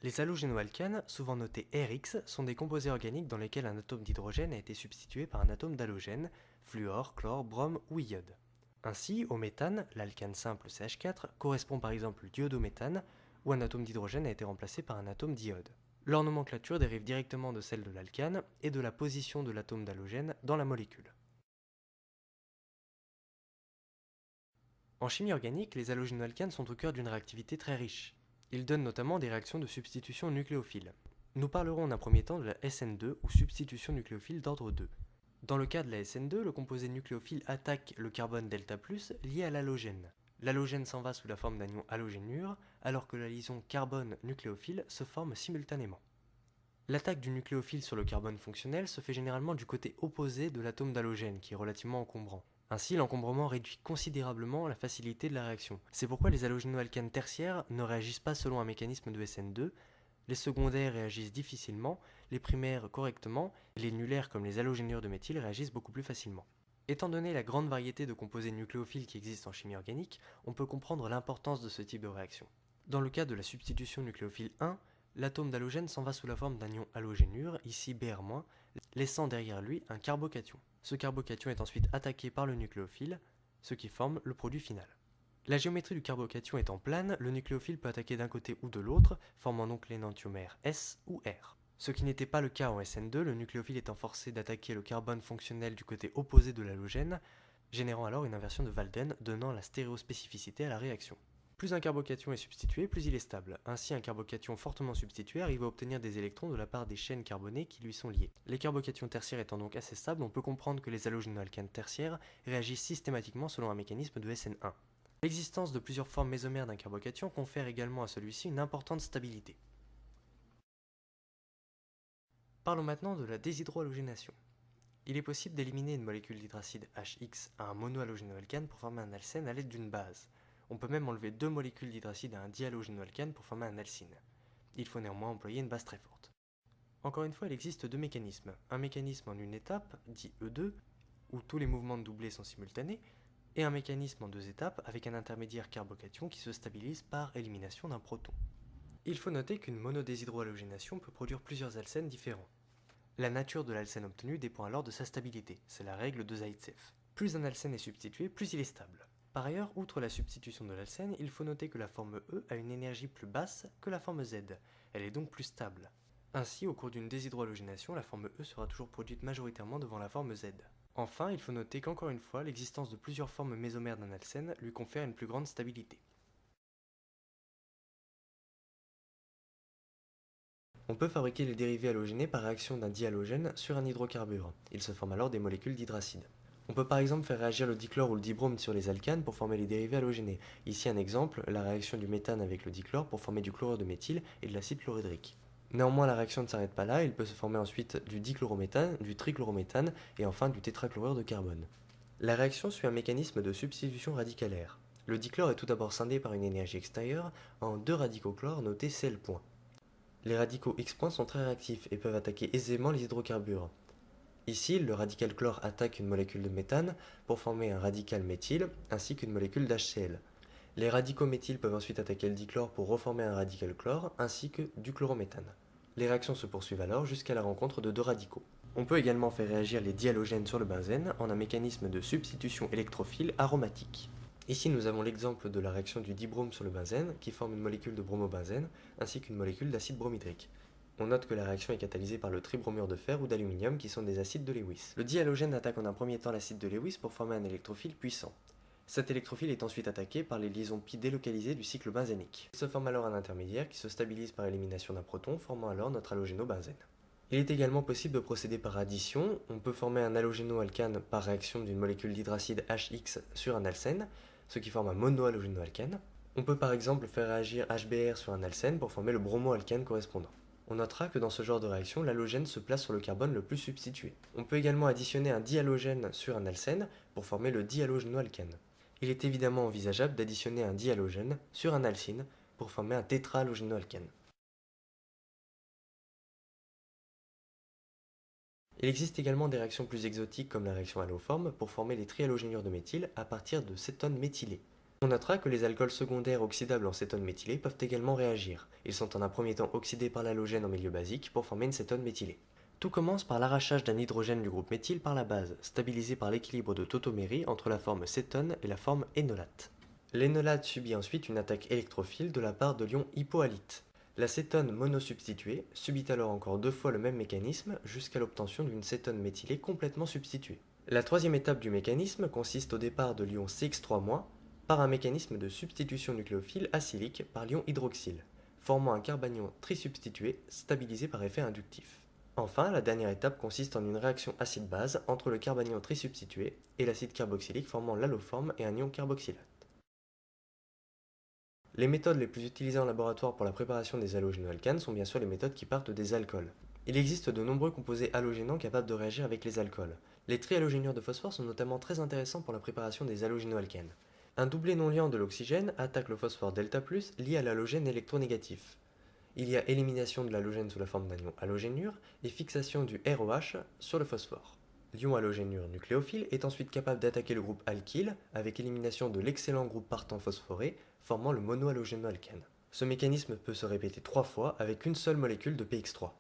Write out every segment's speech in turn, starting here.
Les halogénoalcanes, souvent notés RX, sont des composés organiques dans lesquels un atome d'hydrogène a été substitué par un atome d'halogène, fluor, chlore, brome ou iode. Ainsi, au méthane, l'alcane simple CH4 correspond par exemple au diodométhane, où un atome d'hydrogène a été remplacé par un atome d'iode. Leur nomenclature dérive directement de celle de l'alcane et de la position de l'atome d'halogène dans la molécule. En chimie organique, les halogénoalcanes sont au cœur d'une réactivité très riche. Ils donnent notamment des réactions de substitution nucléophile. Nous parlerons d'un premier temps de la SN2 ou substitution nucléophile d'ordre 2. Dans le cas de la SN2, le composé nucléophile attaque le carbone delta+, lié à l'halogène. L'halogène s'en va sous la forme d'un ion halogénure, alors que la liaison carbone-nucléophile se forme simultanément. L'attaque du nucléophile sur le carbone fonctionnel se fait généralement du côté opposé de l'atome d'halogène, qui est relativement encombrant. Ainsi, l'encombrement réduit considérablement la facilité de la réaction. C'est pourquoi les halogénoalcanes tertiaires ne réagissent pas selon un mécanisme de SN2, les secondaires réagissent difficilement, les primaires correctement, et les nulaires comme les halogénures de méthyle réagissent beaucoup plus facilement. Étant donné la grande variété de composés nucléophiles qui existent en chimie organique, on peut comprendre l'importance de ce type de réaction. Dans le cas de la substitution nucléophile 1, l'atome d'halogène s'en va sous la forme d'un ion halogénure, ici Br-, laissant derrière lui un carbocation. Ce carbocation est ensuite attaqué par le nucléophile, ce qui forme le produit final. La géométrie du carbocation étant plane, le nucléophile peut attaquer d'un côté ou de l'autre, formant donc l'énantiomère S ou R. Ce qui n'était pas le cas en SN2, le nucléophile étant forcé d'attaquer le carbone fonctionnel du côté opposé de l'halogène, générant alors une inversion de Walden, donnant la stéréospécificité à la réaction. Plus un carbocation est substitué, plus il est stable. Ainsi, un carbocation fortement substitué arrive à obtenir des électrons de la part des chaînes carbonées qui lui sont liées. Les carbocations tertiaires étant donc assez stables, on peut comprendre que les halogénoalcanes tertiaires réagissent systématiquement selon un mécanisme de SN1. L'existence de plusieurs formes mésomères d'un carbocation confère également à celui-ci une importante stabilité. Parlons maintenant de la déshydrohalogénation. Il est possible d'éliminer une molécule d'hydracide HX à un monohalogénoalcane pour former un alcène à l'aide d'une base. On peut même enlever deux molécules d'hydracide à un dihalogénoalcane pour former un alcyne. Il faut néanmoins employer une base très forte. Encore une fois, il existe deux mécanismes. Un mécanisme en une étape, dit E2, où tous les mouvements de doublé sont simultanés, et un mécanisme en deux étapes avec un intermédiaire carbocation qui se stabilise par élimination d'un proton. Il faut noter qu'une monodéshydrohalogénation peut produire plusieurs alcènes différents. La nature de l'alcène obtenu dépend alors de sa stabilité, c'est la règle de Zaïtsev. Plus un alcène est substitué, plus il est stable. Par ailleurs, outre la substitution de l'alcène, il faut noter que la forme E a une énergie plus basse que la forme Z, elle est donc plus stable. Ainsi, au cours d'une déshydrohalogénation, la forme E sera toujours produite majoritairement devant la forme Z. Enfin, il faut noter qu'encore une fois, l'existence de plusieurs formes mésomères d'un alcène lui confère une plus grande stabilité. On peut fabriquer les dérivés halogénés par réaction d'un dihalogène sur un hydrocarbure. Il se forme alors des molécules d'hydracide. On peut par exemple faire réagir le dichlore ou le dibrome sur les alcanes pour former les dérivés halogénés. Ici un exemple, la réaction du méthane avec le dichlore pour former du chlorure de méthyle et de l'acide chlorhydrique. Néanmoins, la réaction ne s'arrête pas là, il peut se former ensuite du dichlorométhane, du trichlorométhane et enfin du tétrachlorure de carbone. La réaction suit un mécanisme de substitution radicalaire. Le dichlore est tout d'abord scindé par une énergie extérieure en deux radicaux chlore notés Cl'. Les radicaux X' sont très réactifs et peuvent attaquer aisément les hydrocarbures. Ici, le radical chlore attaque une molécule de méthane pour former un radical méthyle ainsi qu'une molécule d'HCl. Les radicaux méthyles peuvent ensuite attaquer le dichlore pour reformer un radical chlore ainsi que du chlorométhane. Les réactions se poursuivent alors jusqu'à la rencontre de deux radicaux. On peut également faire réagir les dihalogènes sur le benzène en un mécanisme de substitution électrophile aromatique. Ici, nous avons l'exemple de la réaction du dibrome sur le benzène qui forme une molécule de bromobenzène ainsi qu'une molécule d'acide bromhydrique. On note que la réaction est catalysée par le tribromure de fer ou d'aluminium qui sont des acides de Lewis. Le dihalogène attaque en un premier temps l'acide de Lewis pour former un électrophile puissant. Cet électrophile est ensuite attaqué par les liaisons pi délocalisées du cycle benzénique. Il se forme alors un intermédiaire qui se stabilise par élimination d'un proton, formant alors notre halogénobenzène. Il est également possible de procéder par addition. On peut former un halogénoalcane par réaction d'une molécule d'hydracide HX sur un alcène, ce qui forme un monohalogénoalcane. On peut par exemple faire réagir HBr sur un alcène pour former le bromoalcane correspondant. On notera que dans ce genre de réaction, l'halogène se place sur le carbone le plus substitué. On peut également additionner un dihalogène sur un alcène pour former le dihalogénoalcane. Il est évidemment envisageable d'additionner un dihalogène sur un alcyne pour former un tétrahalogénoalcane. Il existe également des réactions plus exotiques comme la réaction haloforme pour former les trihalogénures de méthyle à partir de cétones méthylés. On notera que les alcools secondaires oxydables en cétone méthylé peuvent également réagir. Ils sont en un premier temps oxydés par l'halogène en milieu basique pour former une cétone méthylée. Tout commence par l'arrachage d'un hydrogène du groupe méthyle par la base, stabilisé par l'équilibre de tautomérie entre la forme cétone et la forme énolate. L'énolate subit ensuite une attaque électrophile de la part de l'ion hypohalite. La cétone monosubstituée subit alors encore 2 fois le même mécanisme jusqu'à l'obtention d'une cétone méthylée complètement substituée. La troisième étape du mécanisme consiste au départ de l'ion CX3- par un mécanisme de substitution nucléophile acylique par l'ion hydroxyle, formant un carbanion trisubstitué stabilisé par effet inductif. Enfin, la dernière étape consiste en une réaction acide-base entre le carbanion trisubstitué et l'acide carboxylique formant l'alloforme et un ion carboxylate. Les méthodes les plus utilisées en laboratoire pour la préparation des halogénoalcanes sont bien sûr les méthodes qui partent des alcools. Il existe de nombreux composés halogénants capables de réagir avec les alcools. Les trihalogénures de phosphore sont notamment très intéressants pour la préparation des halogénoalcanes. Un doublé non liant de l'oxygène attaque le phosphore delta+, lié à l'halogène électronégatif. Il y a élimination de l'halogène sous la forme d'un ion halogénure et fixation du ROH sur le phosphore. L'ion halogénure nucléophile est ensuite capable d'attaquer le groupe alkyle avec élimination de l'excellent groupe partant phosphoré formant le monohalogénoalcane. Ce mécanisme peut se répéter 3 fois avec une seule molécule de PX3.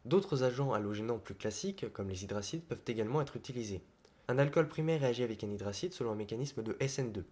D'autres agents halogénants plus classiques, comme les hydracides, peuvent également être utilisés. Un alcool primaire réagit avec un hydracide selon un mécanisme de SN2.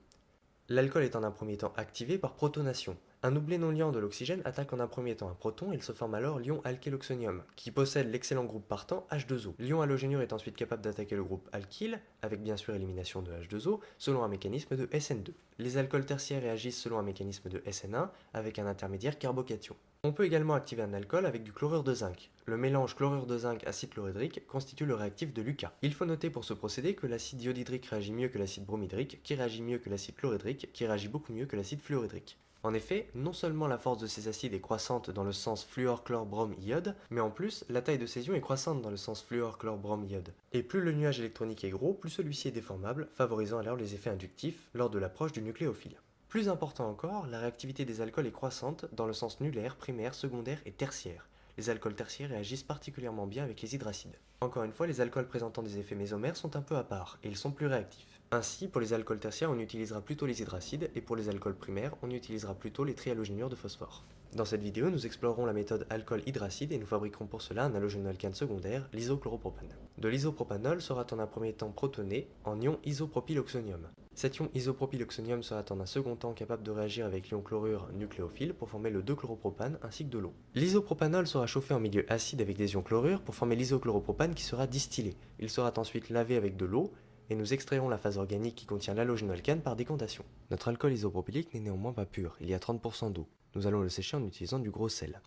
L'alcool est en un premier temps activé par protonation. Un doublé non liant de l'oxygène attaque en un premier temps un proton et il se forme alors l'ion alkéloxonium, qui possède l'excellent groupe partant H2O. L'ion halogénure est ensuite capable d'attaquer le groupe alkyle, avec bien sûr élimination de H2O, selon un mécanisme de SN2. Les alcools tertiaires réagissent selon un mécanisme de SN1, avec un intermédiaire carbocation. On peut également activer un alcool avec du chlorure de zinc. Le mélange chlorure de zinc acide chlorhydrique constitue le réactif de Lucas. Il faut noter pour ce procédé que l'acide iodhydrique réagit mieux que l'acide bromhydrique, qui réagit mieux que l'acide chlorhydrique, qui réagit beaucoup mieux que l'acide fluorhydrique. En effet, non seulement la force de ces acides est croissante dans le sens fluor-chlore-brome-iode, mais en plus, la taille de ces ions est croissante dans le sens fluor-chlore-brome-iode. Et plus le nuage électronique est gros, plus celui-ci est déformable, favorisant alors les effets inductifs lors de l'approche du nucléophile. Plus important encore, la réactivité des alcools est croissante dans le sens nulaire, primaire, secondaire et tertiaire. Les alcools tertiaires réagissent particulièrement bien avec les hydracides. Encore une fois, les alcools présentant des effets mésomères sont un peu à part, et ils sont plus réactifs. Ainsi, pour les alcools tertiaires, on utilisera plutôt les hydracides, et pour les alcools primaires, on utilisera plutôt les trihalogénures de phosphore. Dans cette vidéo, nous explorerons la méthode alcool-hydracide et nous fabriquerons pour cela un halogénoalcane secondaire, l'isochloropropane. De l'isopropanol sera en un premier temps protoné en ion isopropyloxonium. Cet ion isopropyloxonium sera en un second temps capable de réagir avec l'ion chlorure nucléophile pour former le 2-chloropropane ainsi que de l'eau. L'isopropanol sera chauffé en milieu acide avec des ions chlorure pour former l'isochloropropane qui sera distillé. Il sera ensuite lavé avec de l'eau et nous extrairons la phase organique qui contient l'halogénoalcane par décantation. Notre alcool isopropylique n'est néanmoins pas pur, il y a 30% d'eau. Nous allons le sécher en utilisant du gros sel.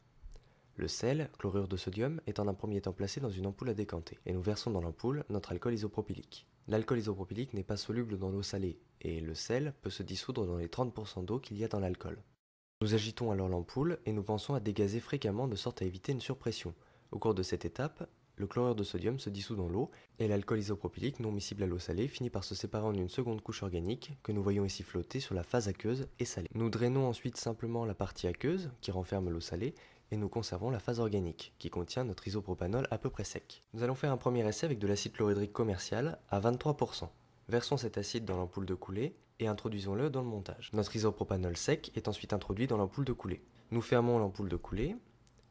Le sel, chlorure de sodium, est en un premier temps placé dans une ampoule à décanter, et nous versons dans l'ampoule notre alcool isopropylique. L'alcool isopropylique n'est pas soluble dans l'eau salée, et le sel peut se dissoudre dans les 30% d'eau qu'il y a dans l'alcool. Nous agitons alors l'ampoule et nous pensons à dégazer fréquemment de sorte à éviter une surpression. Au cours de cette étape, le chlorure de sodium se dissout dans l'eau et l'alcool isopropylique non miscible à l'eau salée finit par se séparer en une seconde couche organique que nous voyons ici flotter sur la phase aqueuse et salée. Nous drainons ensuite simplement la partie aqueuse qui renferme l'eau salée et nous conservons la phase organique qui contient notre isopropanol à peu près sec. Nous allons faire un premier essai avec de l'acide chlorhydrique commercial à 23%. Versons cet acide dans l'ampoule de coulée et introduisons-le dans le montage. Notre isopropanol sec est ensuite introduit dans l'ampoule de coulée. Nous fermons l'ampoule de coulée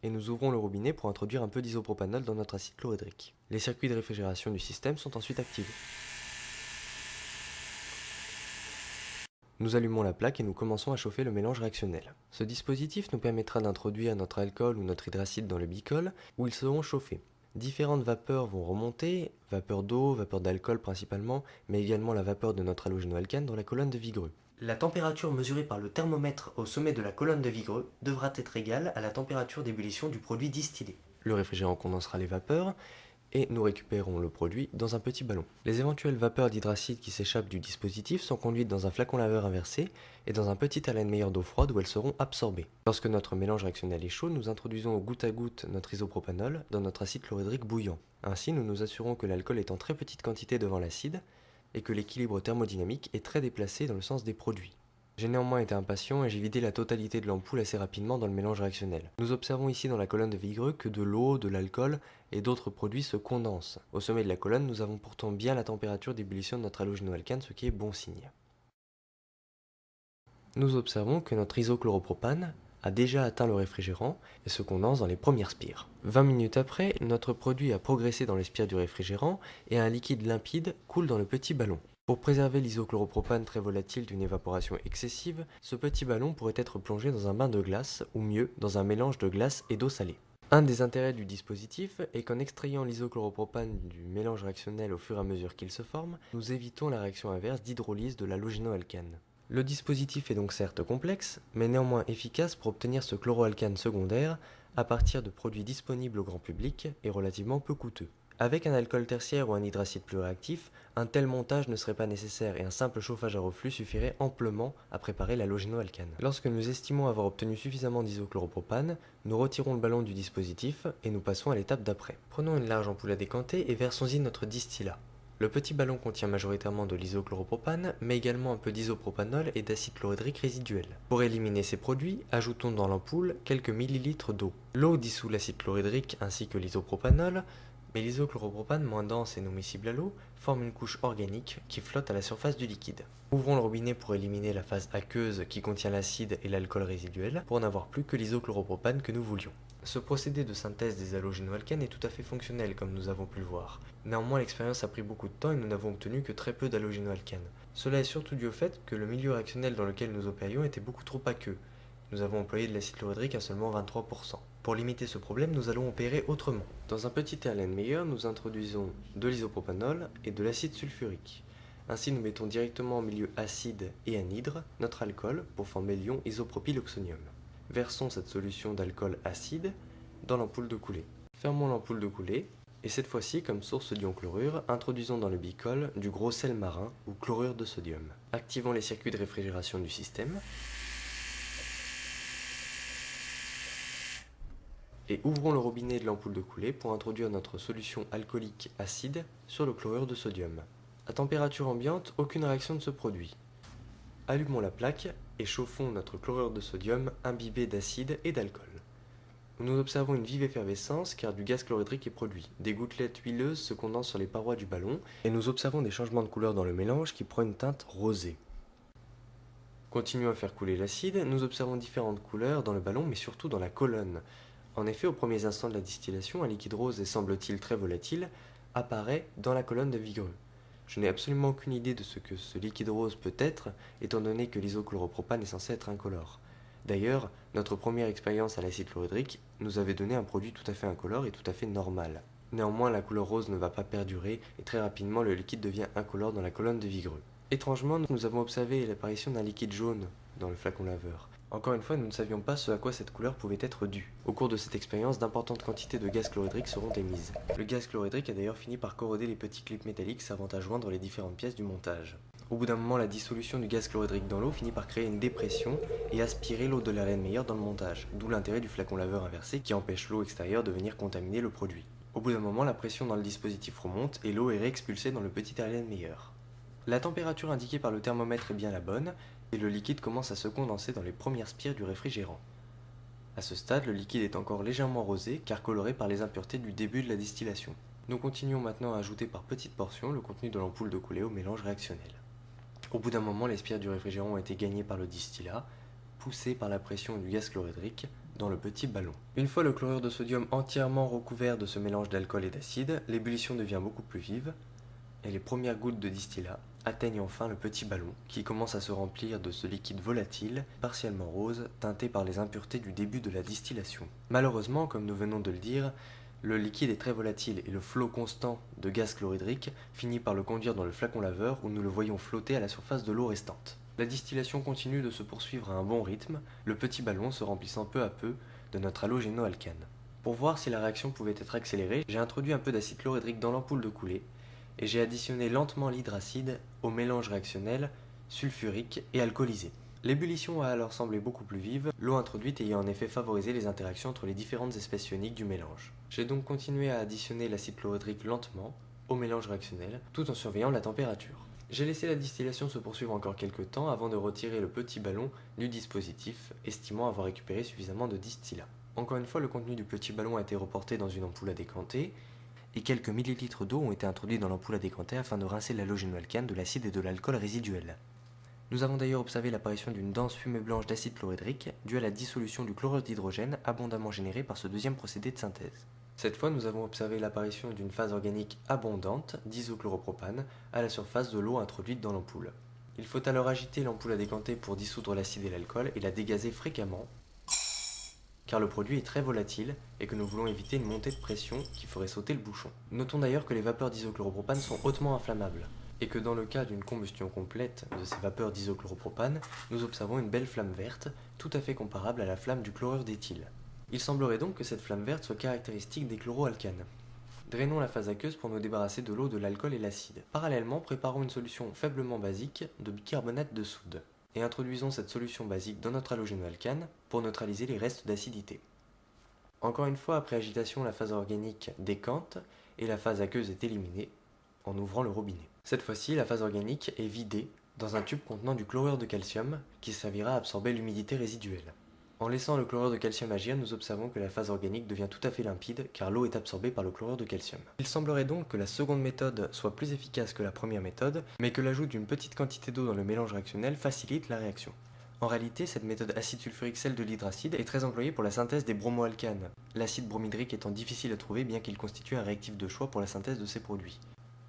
et nous ouvrons le robinet pour introduire un peu d'isopropanol dans notre acide chlorhydrique. Les circuits de réfrigération du système sont ensuite activés. Nous allumons la plaque et nous commençons à chauffer le mélange réactionnel. Ce dispositif nous permettra d'introduire notre alcool ou notre hydracide dans le bicol où ils seront chauffés. Différentes vapeurs vont remonter, vapeur d'eau, vapeur d'alcool principalement, mais également la vapeur de notre halogénoalcane dans la colonne de Vigreux. La température mesurée par le thermomètre au sommet de la colonne de Vigreux devra être égale à la température d'ébullition du produit distillé. Le réfrigérant condensera les vapeurs et nous récupérons le produit dans un petit ballon. Les éventuelles vapeurs d'hydracide qui s'échappent du dispositif sont conduites dans un flacon laveur inversé et dans un petit haleine-meilleur d'eau froide où elles seront absorbées. Lorsque notre mélange réactionnel est chaud, nous introduisons au goutte à goutte notre isopropanol dans notre acide chlorhydrique bouillant. Ainsi, nous nous assurons que l'alcool est en très petite quantité devant l'acide et que l'équilibre thermodynamique est très déplacé dans le sens des produits. J'ai néanmoins été impatient et j'ai vidé la totalité de l'ampoule assez rapidement dans le mélange réactionnel. Nous observons ici dans la colonne de Vigreux que de l'eau, de l'alcool et d'autres produits se condensent. Au sommet de la colonne, nous avons pourtant bien la température d'ébullition de notre halogénoalcane, ce qui est bon signe. Nous observons que notre isochloropropane a déjà atteint le réfrigérant et se condense dans les premières spires. 20 minutes après, notre produit a progressé dans les spires du réfrigérant et un liquide limpide coule dans le petit ballon. Pour préserver l'isochloropropane très volatile d'une évaporation excessive, ce petit ballon pourrait être plongé dans un bain de glace, ou mieux, dans un mélange de glace et d'eau salée. Un des intérêts du dispositif est qu'en extrayant l'isochloropropane du mélange réactionnel au fur et à mesure qu'il se forme, nous évitons la réaction inverse d'hydrolyse de l'halogénoalcane. Le dispositif est donc certes complexe, mais néanmoins efficace pour obtenir ce chloroalcane secondaire à partir de produits disponibles au grand public et relativement peu coûteux. Avec un alcool tertiaire ou un hydracide plus réactif, un tel montage ne serait pas nécessaire et un simple chauffage à reflux suffirait amplement à préparer l'halogénoalcane. Lorsque nous estimons avoir obtenu suffisamment d'isochloropropane, nous retirons le ballon du dispositif et nous passons à l'étape d'après. Prenons une large ampoule à décanter et versons-y notre distillat. Le petit ballon contient majoritairement de l'isochloropropane, mais également un peu d'isopropanol et d'acide chlorhydrique résiduel. Pour éliminer ces produits, ajoutons dans l'ampoule quelques millilitres d'eau. L'eau dissout l'acide chlorhydrique ainsi que l'isopropanol, mais l'isochloropropane moins dense et non miscible à l'eau forme une couche organique qui flotte à la surface du liquide. Ouvrons le robinet pour éliminer la phase aqueuse qui contient l'acide et l'alcool résiduel pour n'avoir plus que l'isochloropropane que nous voulions. Ce procédé de synthèse des halogénoalcanes est tout à fait fonctionnel comme nous avons pu le voir. Néanmoins, l'expérience a pris beaucoup de temps et nous n'avons obtenu que très peu d'halogénoalcanes. Cela est surtout dû au fait que le milieu réactionnel dans lequel nous opérions était beaucoup trop aqueux. Nous avons employé de l'acide chlorhydrique à seulement 23%. Pour limiter ce problème, nous allons opérer autrement. Dans un petit Erlenmeyer, nous introduisons de l'isopropanol et de l'acide sulfurique. Ainsi, nous mettons directement en milieu acide et anhydre notre alcool pour former l'ion isopropyloxonium. Versons cette solution d'alcool acide dans l'ampoule de coulée. Fermons l'ampoule de coulée et cette fois-ci, comme source d'ion chlorure, introduisons dans le bicol du gros sel marin ou chlorure de sodium. Activons les circuits de réfrigération du système et ouvrons le robinet de l'ampoule de coulée pour introduire notre solution alcoolique acide sur le chlorure de sodium. À température ambiante, aucune réaction ne se produit. Allumons la plaque et chauffons notre chlorure de sodium imbibé d'acide et d'alcool. Nous observons une vive effervescence car du gaz chlorhydrique est produit. Des gouttelettes huileuses se condensent sur les parois du ballon et nous observons des changements de couleur dans le mélange qui prend une teinte rosée. Continuons à faire couler l'acide, nous observons différentes couleurs dans le ballon mais surtout dans la colonne. En effet, aux premiers instants de la distillation, un liquide rose et semble-t-il très volatile apparaît dans la colonne de Vigreux. Je n'ai absolument aucune idée de ce que ce liquide rose peut être, étant donné que l'isochloropropane est censé être incolore. D'ailleurs, notre première expérience à l'acide chlorhydrique nous avait donné un produit tout à fait incolore et tout à fait normal. Néanmoins, la couleur rose ne va pas perdurer et très rapidement le liquide devient incolore dans la colonne de Vigreux. Étrangement, nous avons observé l'apparition d'un liquide jaune dans le flacon laveur. Encore une fois, nous ne savions pas ce à quoi cette couleur pouvait être due. Au cours de cette expérience, d'importantes quantités de gaz chlorhydrique seront émises. Le gaz chlorhydrique a d'ailleurs fini par corroder les petits clips métalliques servant à joindre les différentes pièces du montage. Au bout d'un moment, la dissolution du gaz chlorhydrique dans l'eau finit par créer une dépression et aspirer l'eau de l'Erlenmeyer dans le montage, d'où l'intérêt du flacon laveur inversé qui empêche l'eau extérieure de venir contaminer le produit. Au bout d'un moment, la pression dans le dispositif remonte et l'eau est réexpulsée dans le petit Erlenmeyer. La température indiquée par le thermomètre est bien la bonne, et le liquide commence à se condenser dans les premières spires du réfrigérant. À ce stade, le liquide est encore légèrement rosé car coloré par les impuretés du début de la distillation. Nous continuons maintenant à ajouter par petites portions le contenu de l'ampoule de coulée au mélange réactionnel. Au bout d'un moment, les spires du réfrigérant ont été gagnées par le distillat, poussé par la pression du gaz chlorhydrique dans le petit ballon. Une fois le chlorure de sodium entièrement recouvert de ce mélange d'alcool et d'acide, l'ébullition devient beaucoup plus vive et les premières gouttes de distillat atteignent enfin le petit ballon, qui commence à se remplir de ce liquide volatile, partiellement rose, teinté par les impuretés du début de la distillation. Malheureusement, comme nous venons de le dire, le liquide est très volatile et le flot constant de gaz chlorhydrique finit par le conduire dans le flacon laveur où nous le voyons flotter à la surface de l'eau restante. La distillation continue de se poursuivre à un bon rythme, le petit ballon se remplissant peu à peu de notre halogénoalcane. Pour voir si la réaction pouvait être accélérée, j'ai introduit un peu d'acide chlorhydrique dans l'ampoule de coulée, et j'ai additionné lentement l'hydracide au mélange réactionnel sulfurique et alcoolisé. L'ébullition a alors semblé beaucoup plus vive, l'eau introduite ayant en effet favorisé les interactions entre les différentes espèces ioniques du mélange. J'ai donc continué à additionner l'acide chlorhydrique lentement au mélange réactionnel, tout en surveillant la température. J'ai laissé la distillation se poursuivre encore quelques temps avant de retirer le petit ballon du dispositif, estimant avoir récupéré suffisamment de distillat. Encore une fois, le contenu du petit ballon a été reporté dans une ampoule à décanter, et quelques millilitres d'eau ont été introduits dans l'ampoule à décanter afin de rincer l'halogénoalcane de l'acide et de l'alcool résiduel. Nous avons d'ailleurs observé l'apparition d'une dense fumée blanche d'acide chlorhydrique due à la dissolution du chlorure d'hydrogène abondamment généré par ce deuxième procédé de synthèse. Cette fois, nous avons observé l'apparition d'une phase organique abondante d'isochloropropane à la surface de l'eau introduite dans l'ampoule. Il faut alors agiter l'ampoule à décanter pour dissoudre l'acide et l'alcool et la dégazer fréquemment, car le produit est très volatile et que nous voulons éviter une montée de pression qui ferait sauter le bouchon. Notons d'ailleurs que les vapeurs d'isochloropropane sont hautement inflammables, et que dans le cas d'une combustion complète de ces vapeurs d'isochloropropane, nous observons une belle flamme verte, tout à fait comparable à la flamme du chlorure d'éthyle. Il semblerait donc que cette flamme verte soit caractéristique des chloroalcanes. Drainons la phase aqueuse pour nous débarrasser de l'eau, de l'alcool et l'acide. Parallèlement, préparons une solution faiblement basique de bicarbonate de soude et introduisons cette solution basique dans notre halogénoalcane pour neutraliser les restes d'acidité. Encore une fois, après agitation, la phase organique décante et la phase aqueuse est éliminée en ouvrant le robinet. Cette fois-ci, la phase organique est vidée dans un tube contenant du chlorure de calcium qui servira à absorber l'humidité résiduelle. En laissant le chlorure de calcium agir, nous observons que la phase organique devient tout à fait limpide car l'eau est absorbée par le chlorure de calcium. Il semblerait donc que la seconde méthode soit plus efficace que la première méthode, mais que l'ajout d'une petite quantité d'eau dans le mélange réactionnel facilite la réaction. En réalité, cette méthode acide sulfurique sel de l'hydracide est très employée pour la synthèse des bromoalcanes, l'acide bromhydrique étant difficile à trouver bien qu'il constitue un réactif de choix pour la synthèse de ces produits.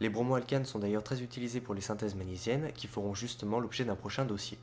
Les bromoalcanes sont d'ailleurs très utilisés pour les synthèses magnésiennes qui feront justement l'objet d'un prochain dossier.